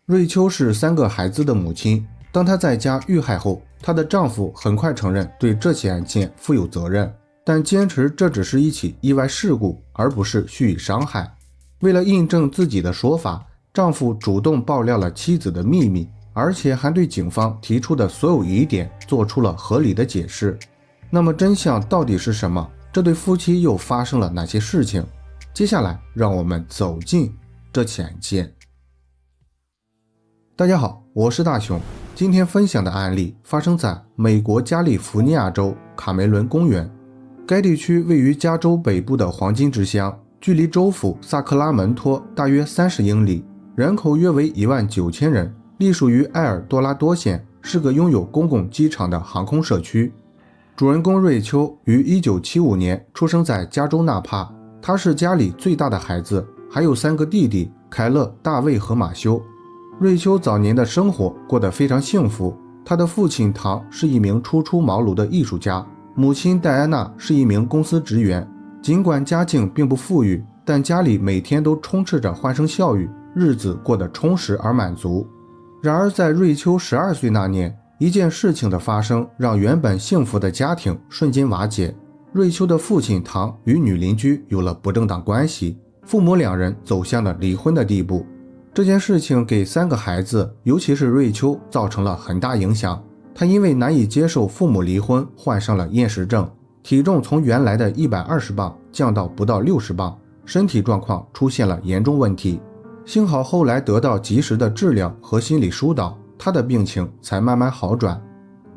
瑞秋是3个孩子的母亲，当她在家遇害后，她的丈夫很快承认对这起案件负有责任，但坚持这只是一起意外事故，而不是蓄意伤害。为了印证自己的说法，丈夫主动爆料了妻子的秘密，而且还对警方提出的所有疑点做出了合理的解释。那么真相到底是什么？这对夫妻又发生了哪些事情？接下来让我们走进这起案件。大家好，我是大雄。今天分享的案例发生在美国加利福尼亚州卡梅伦公园。该地区位于加州北部的黄金之乡，距离州府萨克拉门托大约30英里，人口约为19000人，隶属于埃尔多拉多县，是个拥有公共机场的航空社区。主人公瑞秋于1975年出生在加州纳帕，她是家里最大的孩子，还有3个弟弟凯勒、大卫和马修。瑞秋早年的生活过得非常幸福，她的父亲唐是一名初出茅庐的艺术家，母亲戴安娜是一名公司职员。尽管家境并不富裕，但家里每天都充斥着欢声笑语，日子过得充实而满足。然而在瑞秋12岁那年，一件事情的发生让原本幸福的家庭瞬间瓦解。瑞秋的父亲唐与女邻居有了不正当关系，父母2人走向了离婚的地步。这件事情给3个孩子，尤其是瑞秋造成了很大影响。她因为难以接受父母离婚，患上了厌食症，体重从原来的120磅降到不到60磅，身体状况出现了严重问题。幸好后来得到及时的治疗和心理疏导，她的病情才慢慢好转。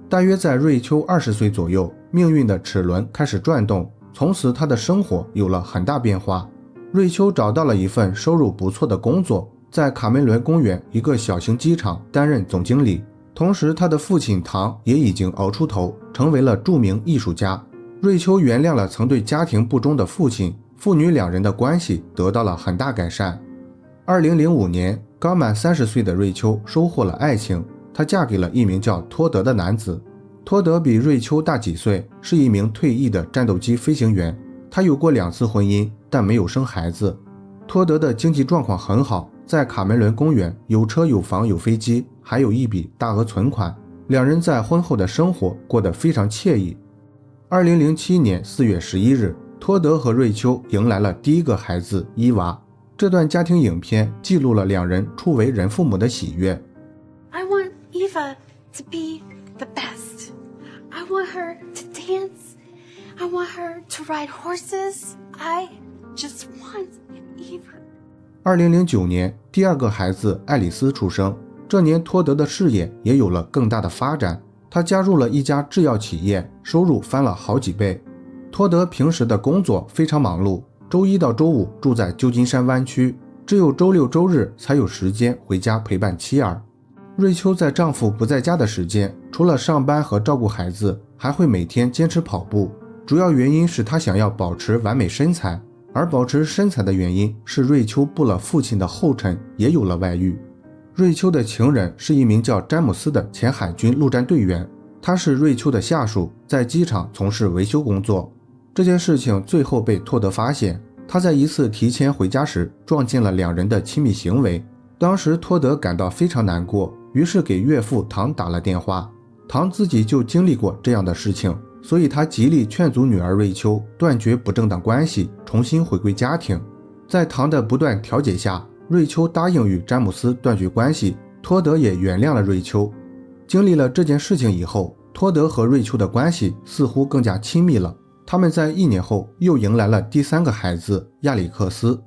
大约在瑞秋20岁左右，命运的齿轮开始转动，从此她的生活有了很大变化。瑞秋找到了一份收入不错的工作，在卡梅伦公园一个小型机场担任总经理。同时他的父亲唐也已经熬出头，成为了著名艺术家。瑞秋原谅了曾对家庭不忠的父亲，父女2人的关系得到了很大改善。2005年，刚满30岁的瑞秋收获了爱情，她嫁给了一名叫托德的男子。托德比瑞秋大几岁，是一名退役的战斗机飞行员。他有过2次婚姻，但没有生孩子。托德的经济状况很好，在卡梅伦公园有车有房有飞机，还有一笔大额存款。2人在婚后的生活过得非常惬意。2007年4月11日，托德和瑞秋迎来了第一个孩子伊娃。这段家庭影片记录了2人初为人父母的喜悦。 I want Eva to be the best. I want her to dance. I want her to ride horses. I just want Eva. 2009年，第2个孩子爱丽丝出生。这年托德的事业也有了更大的发展，他加入了一家制药企业，收入翻了好几倍。托德平时的工作非常忙碌，周1到周5住在旧金山湾区，只有周6周日才有时间回家陪伴妻儿。瑞秋在丈夫不在家的时间，除了上班和照顾孩子，还会每天坚持跑步，主要原因是她想要保持完美身材，而保持身材的原因是瑞秋步了父亲的后尘，也有了外遇。瑞秋的情人是一名叫詹姆斯的前海军陆战队员，他是瑞秋的下属，在机场从事维修工作。这件事情最后被托德发现，他在一次提前回家时撞见了2人的亲密行为。当时托德感到非常难过，于是给岳父唐打了电话。唐自己就经历过这样的事情，所以他极力劝阻女儿瑞秋断绝不正当关系，重新回归家庭。在唐的不断调解下，瑞秋答应与詹姆斯断绝关系，托德也原谅了瑞秋。经历了这件事情以后，托德和瑞秋的关系似乎更加亲密了。他们在1年后又迎来了第3个孩子亚历克斯。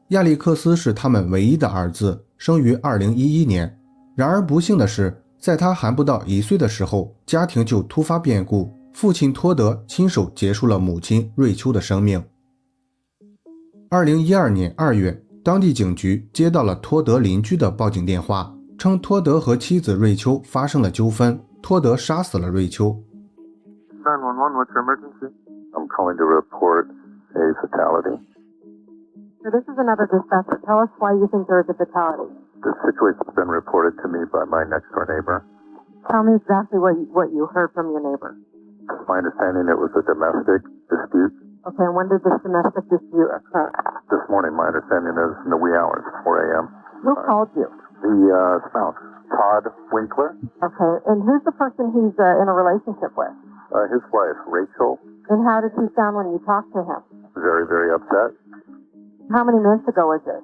亚历克斯是他们唯一的儿子，生于2011年。然而不幸的是，在他还不到1岁的时候，家庭就突发变故，父亲托德亲手结束了母亲瑞秋的生命。2012年2月，当地警局接到了托德邻居的报警电话，称托德和妻子瑞秋发生了纠纷，托德杀死了瑞秋。911, what's your emergency? I'm calling to report a fatality. So this is another dispatcher. Tell us why you think there is a fatality. The situation has been reported to me by my next door neighbor. Tell me exactly what you heard from your neighbor. My understanding it was a domestic dispute. Okay, and when did this domestic dispute occur? This morning, my understanding is in the wee hours, 4 a.m. Who called you? The spouse, Todd Winkler. Okay, and who's the person he's in a relationship with? His wife, Rachel. And how did he sound when you talked to him? Very, very upset. How many minutes ago was this?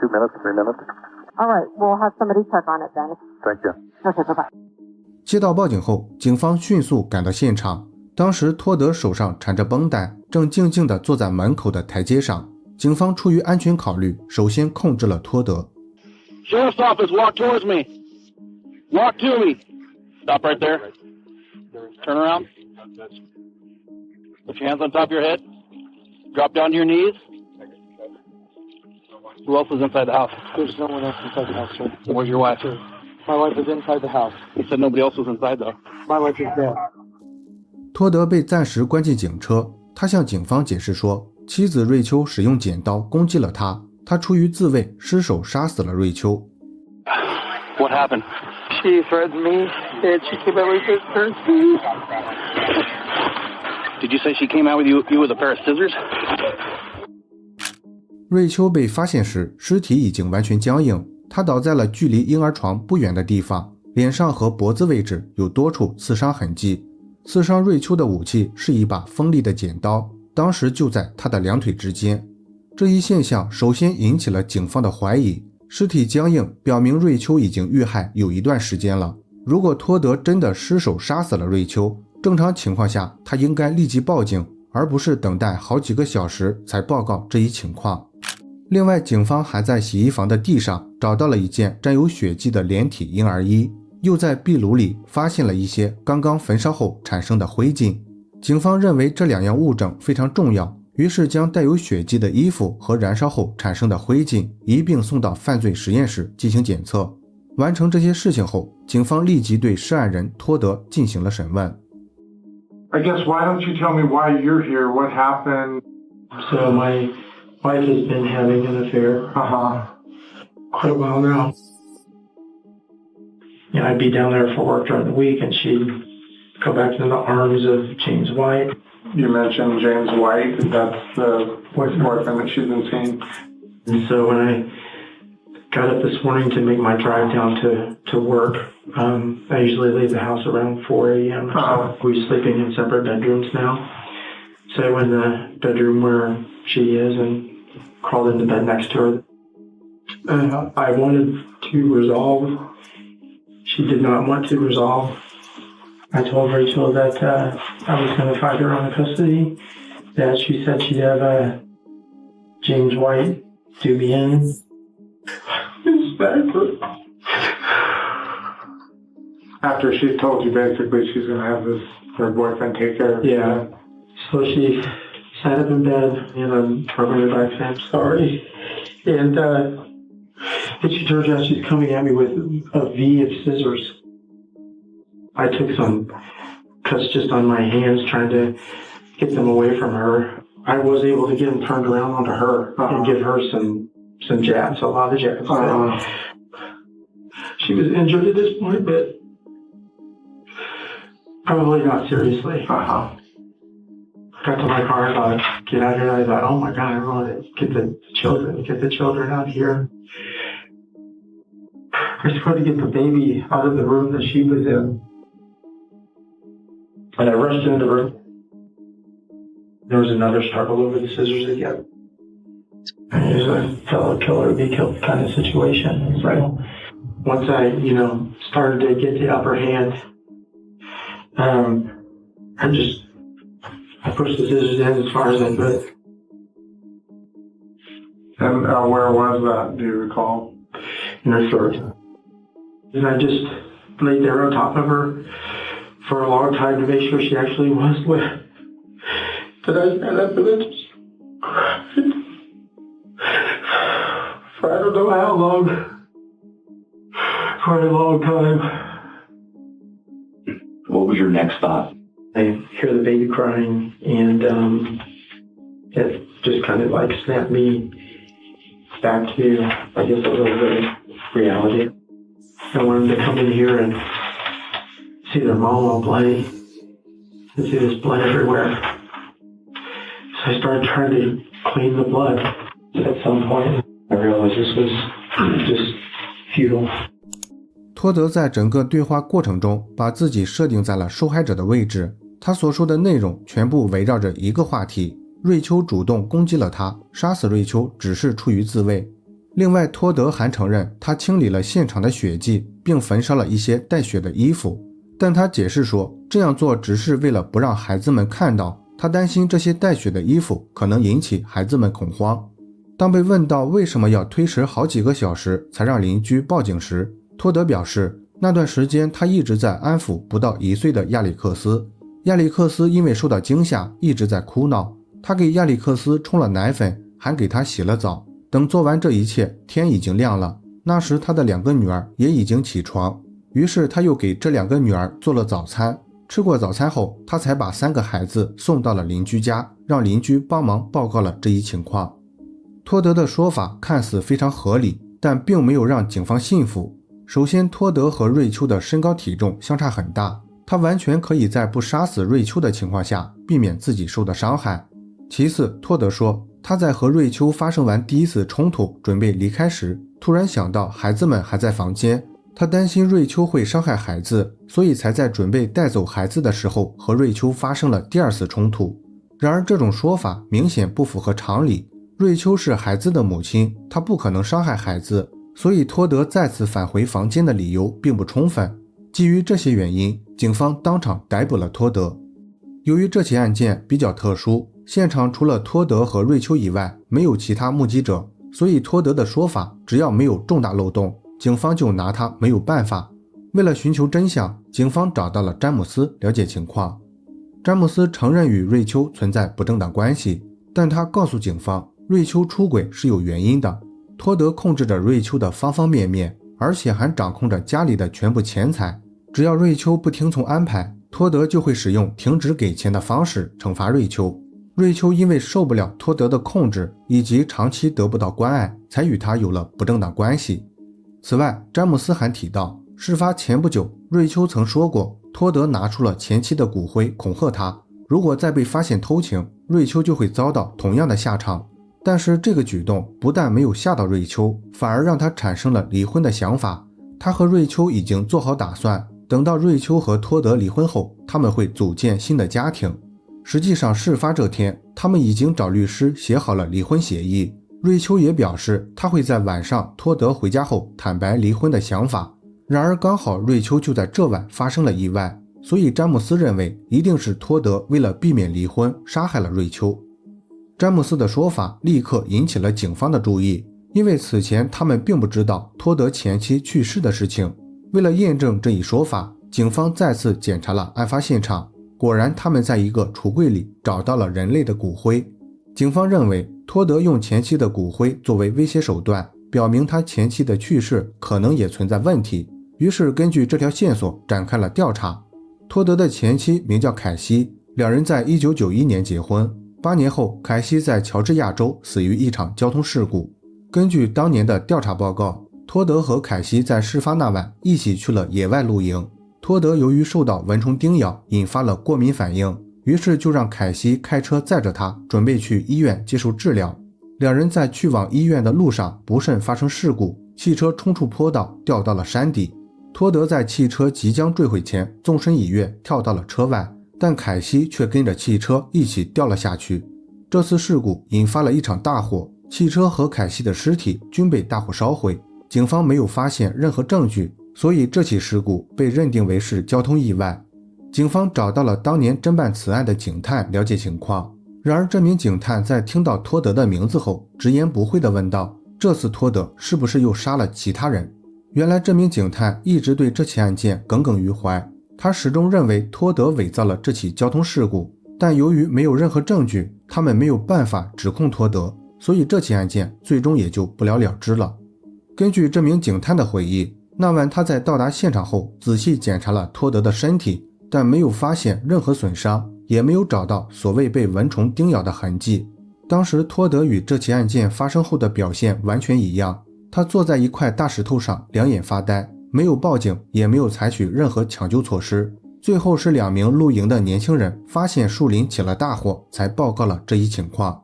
2 minutes, 3 minutes. All right, we'll have somebody check on it then. Thank you. Okay, bye-bye. 接到报警后，警方迅速赶到现场。当时托德手上缠着绷带，正静静地坐在门口的台阶上。警方出于安全考虑，首先控制了托德。Sheriff's office, walk towards me. Walk to me. Stop right there. Turn around. Put your hands on top of your head. Drop down to your knees. Who else is inside the house? There's no one else inside the house, sir. Where's your wife? My wife is inside the house. You said nobody else was inside, though. My wife is dead. 托德被暂时关进警车，他向警方解释说，妻子瑞秋使用剪刀攻击了他，他出于自卫失手杀死了瑞秋。What happened? She threatened me and she came out with her Did you say she came out with you with a pair of scissors? 瑞秋被发现时，尸体已经完全僵硬，她倒在了距离婴儿床不远的地方，脸上和脖子位置有多处刺伤痕迹。刺伤瑞秋的武器是一把锋利的剪刀，当时就在她的两腿之间。这一现象首先引起了警方的怀疑，尸体僵硬表明瑞秋已经遇害有一段时间了。如果托德真的失手杀死了瑞秋，正常情况下他应该立即报警，而不是等待好几个小时才报告这一情况。另外，警方还在洗衣房的地上找到了一件沾有血迹的连体婴儿衣，又在壁炉里发现了一些刚刚焚烧后产生的灰烬。警方认为这两样物证非常重要，于是将带有血迹的衣服和燃烧后产生的灰烬一并送到犯罪实验室进行检测。完成这些事情后，警方立即对涉案人托德进行了审问。I guess why don't you tell me why you're here? What happened? So my wife has been having an affair quite a while now. And I'd be down there for work during the week and she'd go back into the arms of James White. You mentioned James White. That's the boyfriend that she's been seeing. And so when I got up this morning to make my drive down to work, I usually leave the house around 4 a.m. So we're sleeping in separate bedrooms now. So I went in the bedroom where she is and crawled into bed next to her. I wanted to resolve. She did not want to resolve. I told Rachel that I was going to fight her on custody, that she said she'd have James White do me in. After she told you basically she's going to have her boyfriend take care of her. Yeah. So she sat up in bed and I'm rubbing her back saying, I'm sorry. And she turns out she's coming at me with a V of scissors. I took some cuts just on my hands trying to get them away from her. I was able to get them turned around onto her and give her some jabs, a lot of jabs. She was injured at this point, but probably not seriously. Got to my car, I thought, get out of here. I thought, oh my God, I want to get the children out here. I just wanted to get the baby out of the room that she was in. And I rushed into the room. There was another struggle over the scissors again. It was a fellow killer be killed kind of situation. So once I, started to get the upper hand, I pushed the scissors in as far as I could. And where was that, do you recall? In her throat. And I just laid there on top of her for a long time to make sure she actually was wet. But I got up and I just cried for I don't know how long. For a long time. What was your next thought? I hear the baby crying and it just kind of like snapped me back to, I guess, a little bit of reality. I wanted to come in here and see their mom all bloody and see this blood everywhere. So I started trying to clean the blood. At some point, I realized this was just futile. 托德在整个对话过程中把自己设定在了受害者的位置，他所说的内容全部围绕着一个话题：瑞秋主动攻击了他，杀死瑞秋只是出于自卫。另外，托德还承认他清理了现场的血迹，并焚烧了一些带血的衣服，但他解释说这样做只是为了不让孩子们看到，他担心这些带血的衣服可能引起孩子们恐慌。当被问到为什么要推迟好几个小时才让邻居报警时，托德表示那段时间他一直在安抚不到1岁的亚历克斯。亚历克斯因为受到惊吓一直在哭闹，他给亚历克斯冲了奶粉，还给他洗了澡。等做完这一切，天已经亮了，那时他的2个女儿也已经起床，于是他又给这2个女儿做了早餐。吃过早餐后，他才把3个孩子送到了邻居家，让邻居帮忙报告了这一情况。托德的说法看似非常合理，但并没有让警方信服。首先，托德和瑞秋的身高体重相差很大，他完全可以在不杀死瑞秋的情况下避免自己受到伤害。其次，托德说他在和瑞秋发生完第一次冲突准备离开时，突然想到孩子们还在房间，他担心瑞秋会伤害孩子，所以才在准备带走孩子的时候和瑞秋发生了第2次冲突。然而这种说法明显不符合常理，瑞秋是孩子的母亲，她不可能伤害孩子，所以托德再次返回房间的理由并不充分。基于这些原因，警方当场逮捕了托德。由于这起案件比较特殊，现场除了托德和瑞秋以外没有其他目击者，所以托德的说法只要没有重大漏洞，警方就拿他没有办法。为了寻求真相，警方找到了詹姆斯了解情况。詹姆斯承认与瑞秋存在不正当关系，但他告诉警方瑞秋出轨是有原因的，托德控制着瑞秋的方方面面，而且还掌控着家里的全部钱财。只要瑞秋不听从安排，托德就会使用停止给钱的方式惩罚瑞秋。瑞秋因为受不了托德的控制以及长期得不到关爱，才与他有了不正当关系。此外，詹姆斯还提到，事发前不久，瑞秋曾说过托德拿出了前妻的骨灰恐吓他，如果再被发现偷情，瑞秋就会遭到同样的下场。但是这个举动不但没有吓到瑞秋，反而让他产生了离婚的想法。他和瑞秋已经做好打算，等到瑞秋和托德离婚后，他们会组建新的家庭。实际上，事发这天，他们已经找律师写好了离婚协议。瑞秋也表示，他会在晚上托德回家后坦白离婚的想法。然而，刚好瑞秋就在这晚发生了意外，所以詹姆斯认为一定是托德为了避免离婚，杀害了瑞秋。詹姆斯的说法立刻引起了警方的注意，因为此前他们并不知道托德前妻去世的事情。为了验证这一说法，警方再次检查了案发现场，果然他们在一个橱柜里找到了人类的骨灰。警方认为托德用前妻的骨灰作为威胁手段，表明他前妻的去世可能也存在问题，于是根据这条线索展开了调查。托德的前妻名叫凯西，两人在1991年结婚，8年后凯西在乔治亚州死于一场交通事故。根据当年的调查报告，托德和凯西在事发那晚一起去了野外露营。托德由于受到蚊虫叮咬引发了过敏反应，于是就让凯西开车载着他准备去医院接受治疗。两人在去往医院的路上不慎发生事故，汽车冲出坡道掉到了山底。托德在汽车即将坠毁前纵身一跃跳到了车外，但凯西却跟着汽车一起掉了下去。这次事故引发了一场大火，汽车和凯西的尸体均被大火烧毁。警方没有发现任何证据，所以这起事故被认定为是交通意外。警方找到了当年侦办此案的警探了解情况，然而这名警探在听到托德的名字后直言不讳地问道，这次托德是不是又杀了其他人？原来这名警探一直对这起案件耿耿于怀，他始终认为托德伪造了这起交通事故，但由于没有任何证据，他们没有办法指控托德，所以这起案件最终也就不了了之了。根据这名警探的回忆，那晚他在到达现场后仔细检查了托德的身体，但没有发现任何损伤，也没有找到所谓被蚊虫叮咬的痕迹。当时托德与这起案件发生后的表现完全一样，他坐在一块大石头上两眼发呆，没有报警，也没有采取任何抢救措施。最后是2名露营的年轻人发现树林起了大火，才报告了这一情况。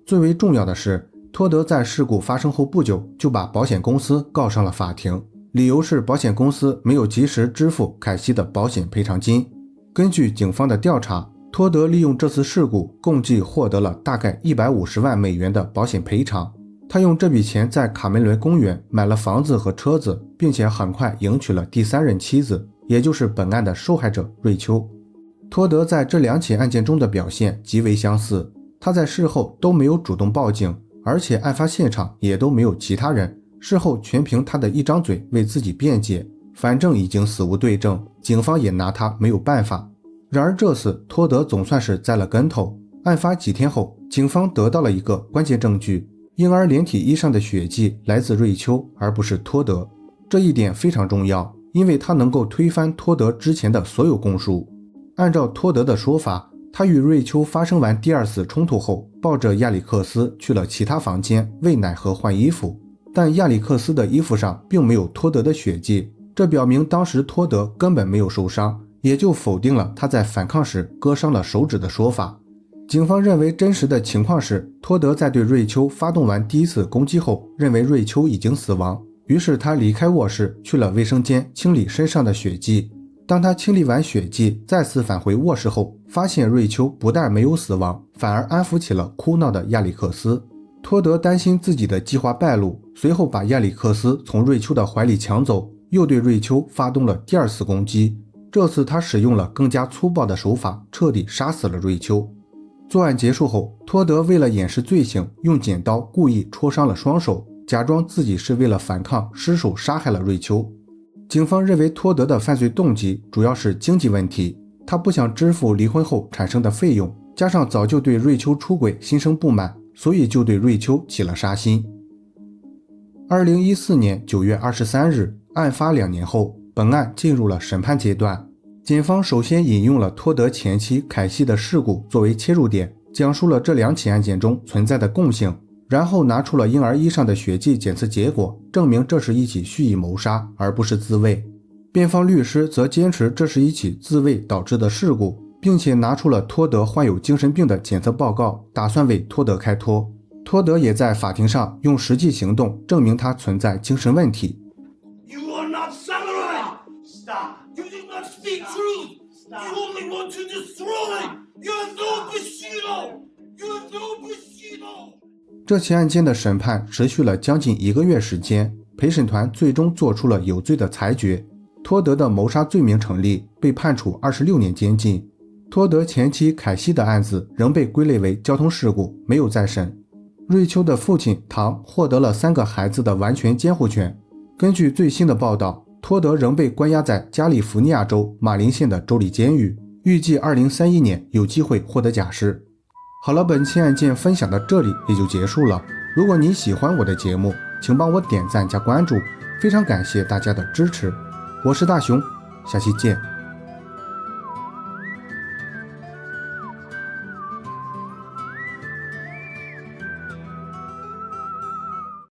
最为重要的是，托德在事故发生后不久就把保险公司告上了法庭，理由是保险公司没有及时支付凯西的保险赔偿金。根据警方的调查，托德利用这次事故共计获得了大概150万美元的保险赔偿。他用这笔钱在卡梅伦公园买了房子和车子，并且很快迎娶了第3任妻子，也就是本案的受害者瑞秋。托德在这2起案件中的表现极为相似，他在事后都没有主动报警，而且案发现场也都没有其他人，事后全凭他的一张嘴为自己辩解，反正已经死无对证，警方也拿他没有办法。然而这次托德总算是栽了跟头，案发几天后，警方得到了一个关键证据，婴儿连体衣上的血迹来自瑞秋而不是托德。这一点非常重要，因为它能够推翻托德之前的所有供述。按照托德的说法，他与瑞秋发生完第2次冲突后，抱着亚里克斯去了其他房间喂奶和换衣服，但亚里克斯的衣服上并没有托德的血迹，这表明当时托德根本没有受伤，也就否定了他在反抗时割伤了手指的说法。警方认为真实的情况是，托德在对瑞秋发动完第1次攻击后，认为瑞秋已经死亡，于是他离开卧室去了卫生间清理身上的血迹。当他清理完血迹再次返回卧室后，发现瑞秋不但没有死亡，反而安抚起了哭闹的亚里克斯。托德担心自己的计划败露，随后把亚里克斯从瑞秋的怀里抢走，又对瑞秋发动了第2次攻击。这次他使用了更加粗暴的手法，彻底杀死了瑞秋。作案结束后，托德为了掩饰罪行，用剪刀故意戳伤了双手，假装自己是为了反抗失手杀害了瑞秋。警方认为托德的犯罪动机主要是经济问题，他不想支付离婚后产生的费用，加上早就对瑞秋出轨心生不满，所以就对瑞秋起了杀心。2014年9月23日，案发2年后，本案进入了审判阶段。检方首先引用了托德前妻凯西的事故作为切入点，讲述了这2起案件中存在的共性，然后拿出了婴儿衣上的血迹检测结果，证明这是一起蓄意谋杀，而不是自卫。辩方律师则坚持这是一起自卫导致的事故，并且拿出了托德患有精神病的检测报告，打算为托德开脱。托德也在法庭上用实际行动证明他存在精神问题。You are not samurai! Stop! You do not speak truth! You only want to destroy! You're no Bushido! You're no Bushido! 这起案件的审判持续了将近1个月时间，陪审团最终做出了有罪的裁决。托德的谋杀罪名成立，被判处26年监禁。托德前妻凯西的案子仍被归类为交通事故，没有再审。瑞秋的父亲唐获得了3个孩子的完全监护权。根据最新的报道，托德仍被关押在加利福尼亚州马林县的州立监狱，预计2031年有机会获得假释。好了，本期案件分享到这里也就结束了。如果你喜欢我的节目，请帮我点赞加关注，非常感谢大家的支持。我是大熊，下期见。